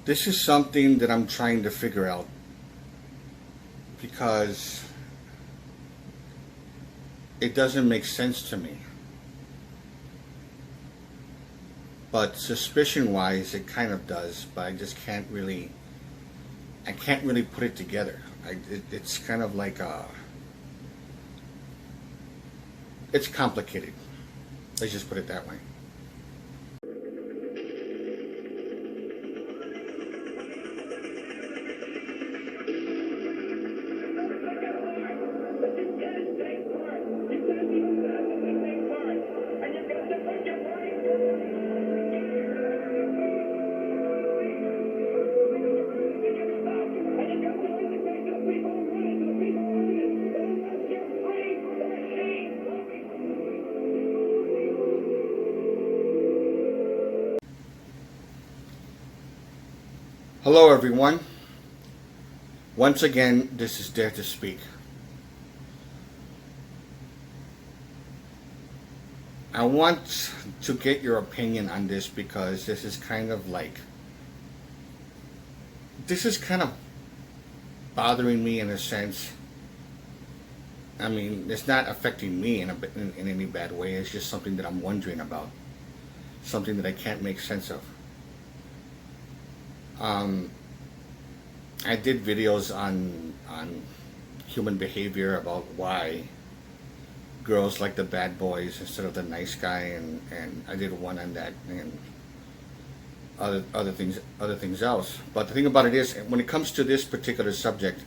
This is something that I'm trying to figure out because it doesn't make sense to me. But suspicion-wise, it kind of does. But I just can't really, I can't really put it together. It's kind of like it's complicated. Let's just put it that way. Hello, everyone. Once again, this is Dare to Speak. I want to get your opinion on this because this is kind of bothering me in a sense. I mean, it's not affecting me in any bad way. It's just something that I'm wondering about, something that I can't make sense of. I did videos on human behavior about why girls like the bad boys instead of the nice guy, and I did one on that and other things else. But the thing about it is, when it comes to this particular subject,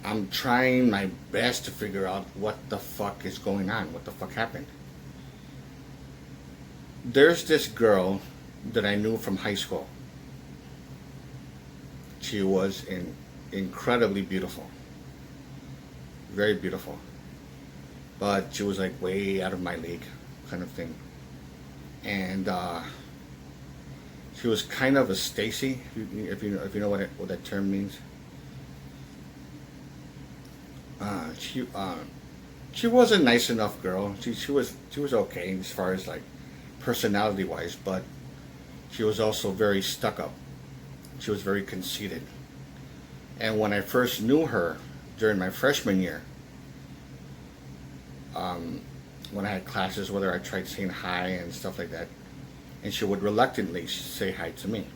I'm trying my best to figure out what the fuck is going on, what the fuck happened. There's this girl that I knew from high school. She was incredibly beautiful, very beautiful, but she was like way out of my league, kind of thing. And she was kind of a Stacy, if you know what that term means. She was a nice enough girl. She was okay as far as like personality wise, but she was also very stuck up. She was very conceited. And when I first knew her during my freshman year, when I had classes, whether I tried saying hi and stuff like that, and she would reluctantly say hi to me.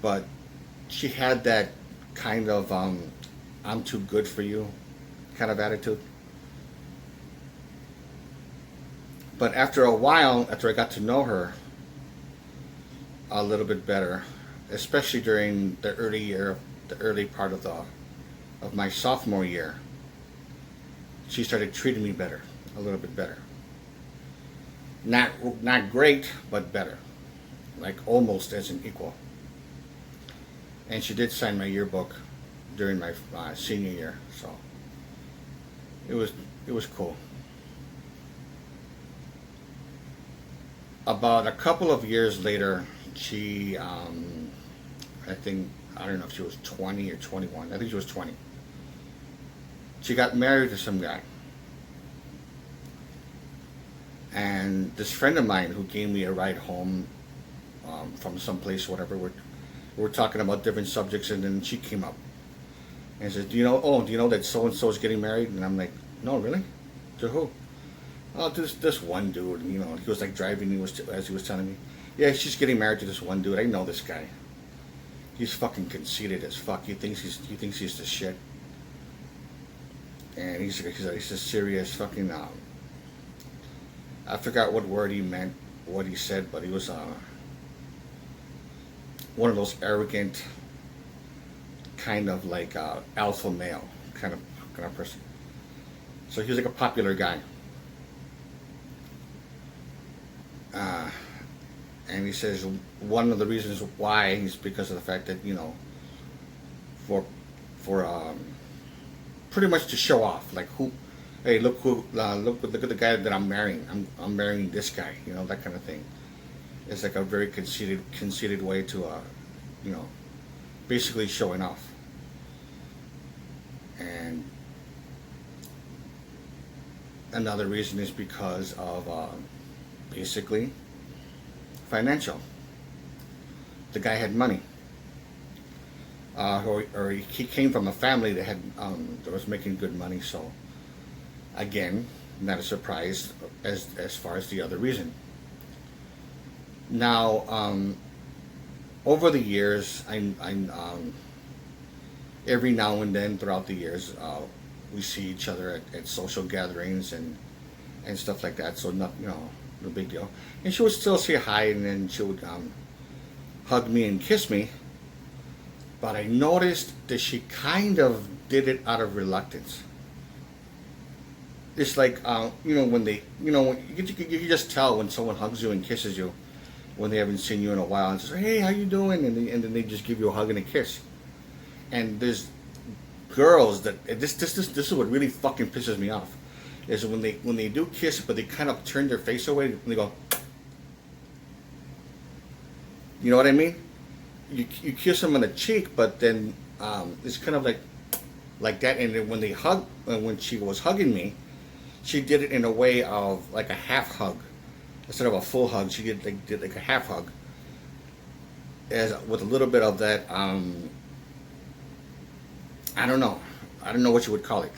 But she had that kind of I'm too good for you kind of attitude. But after a while, after I got to know her a little bit better, especially during the early part of my sophomore year, she started treating me better, a little bit better. Not great, but better, like almost as an equal. And she did sign my yearbook during my senior year, so it was cool. About a couple of years later, she I don't know if she was 20 or 21. I think she was 20. She got married to some guy. And this friend of mine who gave me a ride home from someplace, whatever, we're talking about different subjects, and then she came up and said, do you know that so-and-so is getting married? And I'm like, no, really? To who? Oh, this one dude. He was like driving, as he was telling me. Yeah, she's getting married to this one dude. I know this guy. He's fucking conceited as fuck. He thinks he's the shit, and he's a serious fucking. I forgot what word he meant, what he said, but he was one of those arrogant, kind of like alpha male kind of person. So he was like a popular guy. And he says one of the reasons why is because of the fact that for pretty much to show off, like hey, look at the guy that I'm marrying. I'm marrying this guy, that kind of thing. It's like a very conceited way to basically showing off. And another reason is because of basically financial. the guy had money, or he came from a family that had that was making good money. So again, not a surprise as far as the other reason. Now, over the years, every now and then throughout the years, we see each other at social gatherings and stuff like that. So not, no big deal. And she would still say hi, and then she would hug me and kiss me. But I noticed that she kind of did it out of reluctance. It's like when they, you can just tell when someone hugs you and kisses you when they haven't seen you in a while, and says, "Hey, how you doing?" And then they just give you a hug and a kiss. And there's girls that this is what really fucking pisses me off, is when they do kiss, but they kind of turn their face away and they go, you know what I mean? You kiss them on the cheek, but then it's kind of like that. And then when they hug, when she was hugging me, she did it in a way of like a half hug instead of a full hug. She did like a half hug, as with a little bit of that. I don't know what you would call it.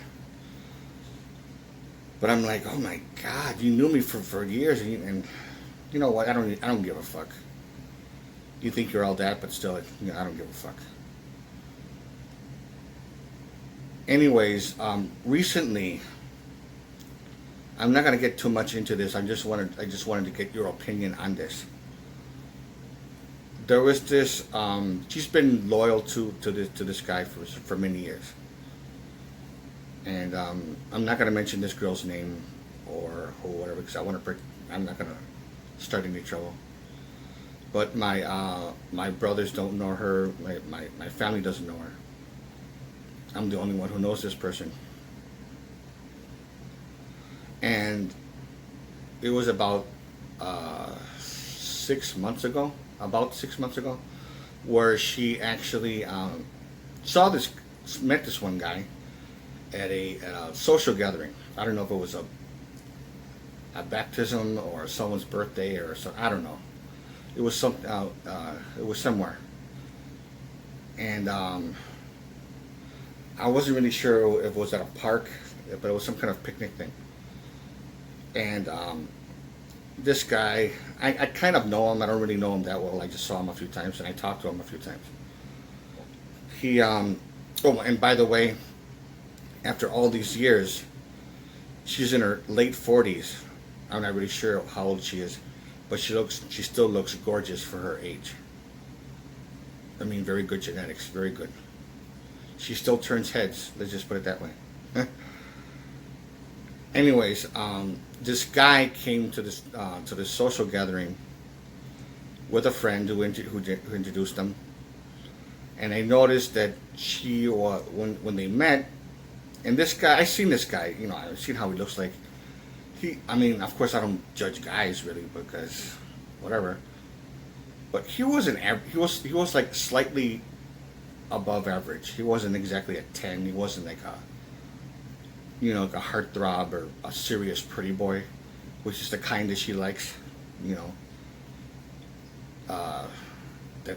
But I'm like, oh my God, you knew me for years, and you know what? I don't give a fuck. You think you're all that, but still, I don't give a fuck. Anyways, recently, I'm not gonna get too much into this. I just wanted to get your opinion on this. There was this. She's been loyal to this guy for many years, and I'm not gonna mention this girl's name or whatever, because I'm not gonna start any trouble. But my brothers don't know her. My family doesn't know her. I'm the only one who knows this person. And it was about 6 months ago, where she actually met this one guy at a social gathering. I don't know if it was a baptism or someone's birthday or something. I don't know. It was it was somewhere, and I wasn't really sure if it was at a park, but it was some kind of picnic thing. And this guy, I kind of know him. I don't really know him that well. I just saw him a few times, and I talked to him a few times. He, oh, and by the way, after all these years, she's in her late 40s. I'm not really sure how old she is, but she still looks gorgeous for her age. I mean, very good genetics, very good. She still turns heads. Let's just put it that way. Anyways, this guy came to this social gathering with a friend who introduced them, and I noticed that when they met, and this guy, I seen this guy, I've seen how he looks like. I mean, of course, I don't judge guys really, because whatever. But he wasn't. He was like slightly above average. He wasn't exactly a 10. He wasn't like like a heartthrob or a serious pretty boy, which is the kind that she likes. That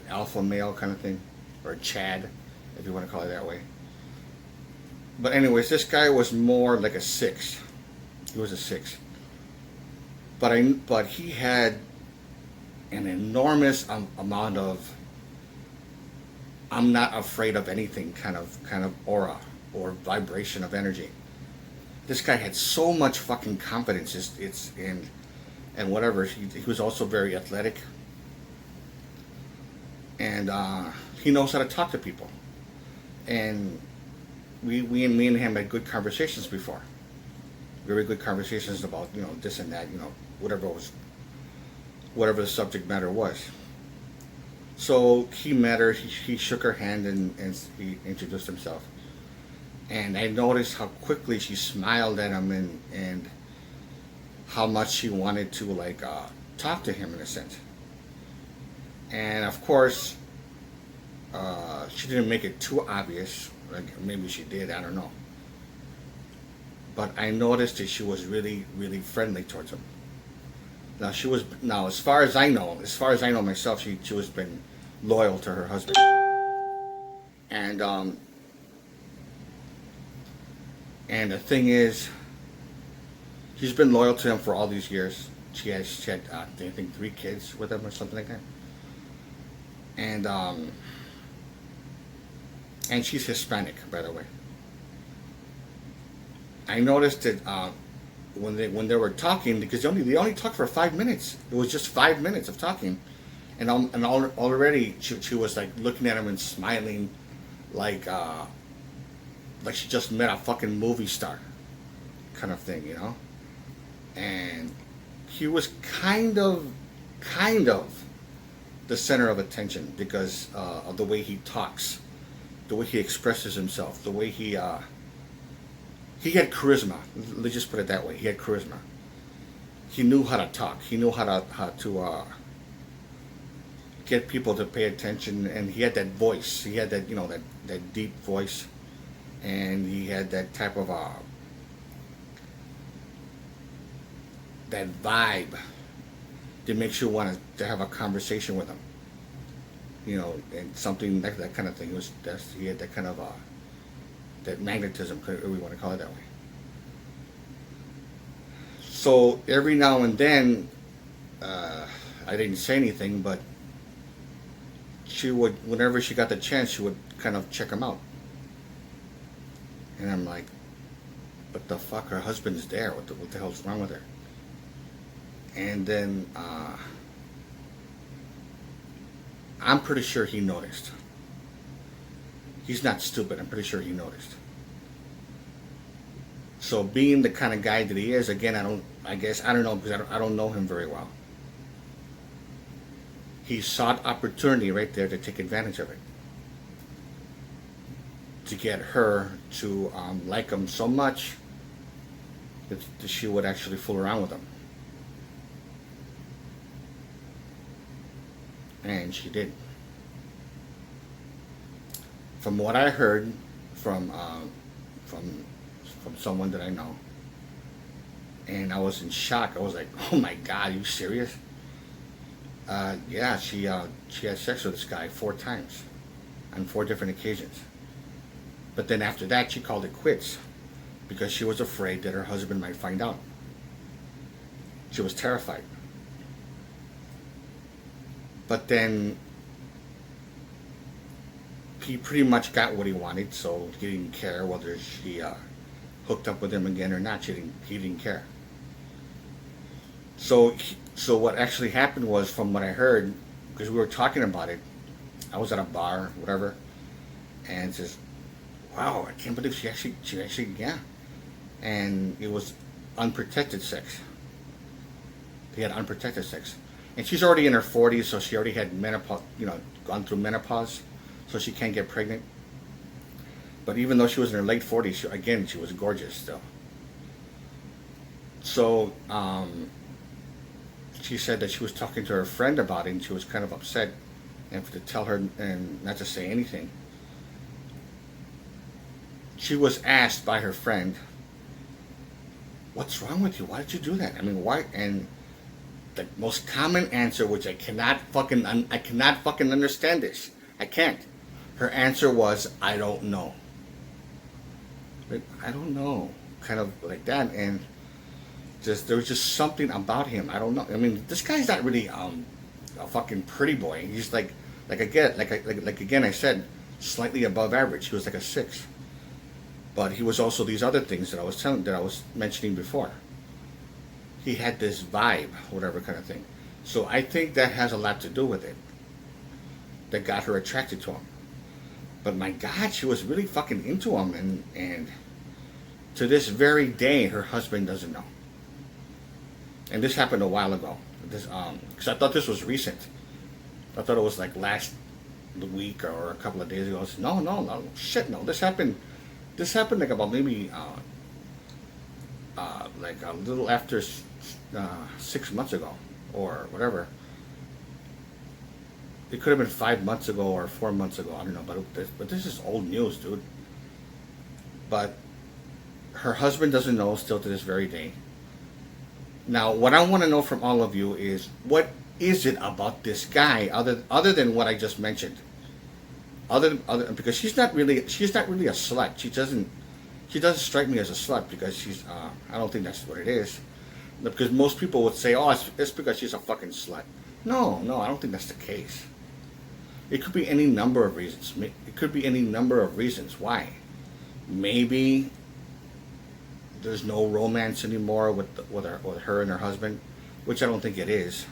alpha male kind of thing, or Chad, if you want to call it that way. But anyways, this guy was more like a 6. He was a 6. But he had an enormous amount of I'm not afraid of anything kind of aura or vibration of energy. This guy had so much fucking confidence. It's in and whatever. He was also very athletic, and he knows how to talk to people. And me and him had good conversations before. Very good conversations about this and that, whatever the subject matter was. So he met her. He shook her hand and he introduced himself. And I noticed how quickly she smiled at him and how much she wanted to talk to him in a sense. And of course, she didn't make it too obvious. Maybe she did. I don't know. But I noticed that she was really, really friendly towards him. Now as far as I know myself, she was been loyal to her husband. And and the thing is, she's been loyal to him for all these years. She had I think 3 kids with him or something like that. And and she's Hispanic, by the way. I noticed that when they were talking, because they only talked for 5 minutes. It was just 5 minutes of talking, and already she was like looking at him and smiling, like she just met a fucking movie star, kind of thing, you know. And he was kind of the center of attention because of the way he talks, the way he expresses himself, the way he had charisma. Let's just put it that way. He had charisma. He knew how to talk. He knew how to get people to pay attention, and he had that voice. He had that that deep voice, and he had that type of that vibe that makes you want to have a conversation with him. And something like that kind of thing. He had that kind of that magnetism, if we want to call it that way. So every now and then, I didn't say anything, but she would, whenever she got the chance, she would kind of check him out. And I'm like, what the fuck? Her husband's there. What the hell's wrong with her? And then I'm pretty sure he noticed. He's not stupid. I'm pretty sure he noticed. So being the kind of guy that he is, again, I don't know, because I don't know him very well. He sought opportunity right there to take advantage of it. To get her to like him so much that she would actually fool around with him. And she did. From what I heard from someone that I know, and I was in shock. I was like, "Oh my God, are you serious?" Yeah, she had sex with this guy 4 times, on 4 different occasions. But then after that, she called it quits because she was afraid that her husband might find out. She was terrified. But then he pretty much got what he wanted, so he didn't care whether she hooked up with him again or not. He didn't care. So what actually happened was, from what I heard, because we were talking about it, I was at a bar, whatever, and says, "Wow, I can't believe she actually, yeah." And it was unprotected sex. They had unprotected sex. And she's already in her 40s, so she already had menopause, gone through menopause, so she can't get pregnant. But even though she was in her late 40s, she was gorgeous still. So she said that she was talking to her friend about it, and she was kind of upset, and to tell her and not to say anything. She was asked by her friend, "What's wrong with you? Why did you do that? I mean, why?" And the most common answer, which I cannot fucking understand this. I can't. Her answer was, "I don't know." Like, I don't know, kind of like that, and there was just something about him. I don't know. I mean, this guy's not really a fucking pretty boy. He's like again I said, slightly above average. He was like a 6, but he was also these other things that I was mentioning before. He had this vibe, whatever kind of thing. So I think that has a lot to do with it. That got her attracted to him. But my God, she was really fucking into him, and to this very day, her husband doesn't know. And this happened a while ago. Because I thought this was recent. I thought it was like last week or a couple of days ago. I said, no, shit, no. This happened like about maybe like a little after 6 months ago or whatever. It could have been 5 months ago or 4 months ago. I don't know, but this is old news, dude. But her husband doesn't know still to this very day. Now, what I want to know from all of you is, what is it about this guy other than what I just mentioned? Other because she's not really a slut. She doesn't strike me as a slut because she's I don't think that's what it is. Because most people would say, oh, it's because she's a fucking slut. No, I don't think that's the case. It could be any number of reasons. It could be any number of reasons why. Maybe there's no romance anymore with her and her husband, which I don't think it is.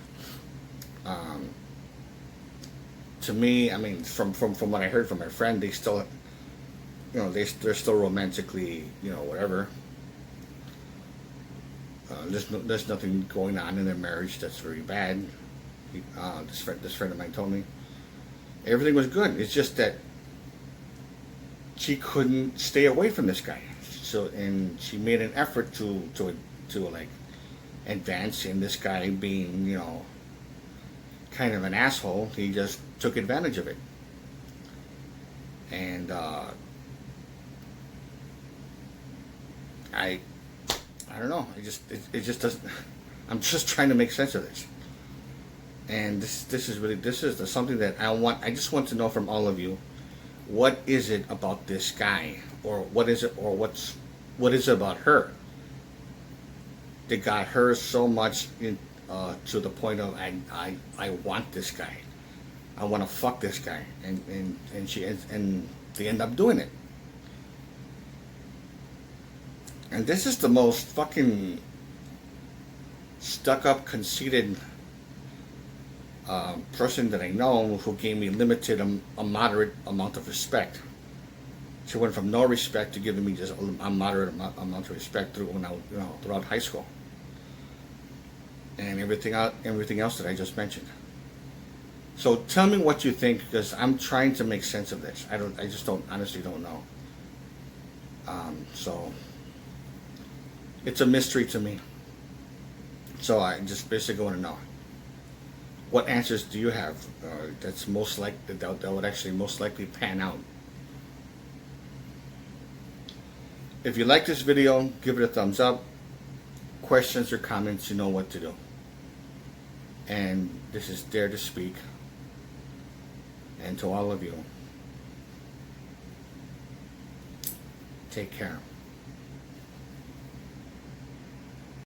To me, I mean, from what I heard from my friend, they still, they're still romantically, whatever. There's nothing going on in their marriage that's very bad. This friend of mine told me everything was good. It's just that she couldn't stay away from this guy. And she made an effort to like advance in this guy being, kind of an asshole. He just took advantage of it. And I don't know. It just doesn't. I'm just trying to make sense of this. And this is something that I just want to know from all of you. What is it about this guy, or what is it about her that got her so much to the point of I want this guy, I want to fuck this guy, and they end up doing it. And this is the most fucking stuck up, conceited person that I know, who gave me a moderate amount of respect. She went from no respect to giving me just a moderate amount of respect throughout high school, and everything else that I just mentioned. So tell me what you think, because I'm trying to make sense of this. I just honestly don't know. So it's a mystery to me. So I just basically want to know, what answers do you have that would actually most likely pan out? If you like this video, give it a thumbs up. Questions or comments, you know what to do. And this is Dare to Speak. And to all of you, take care.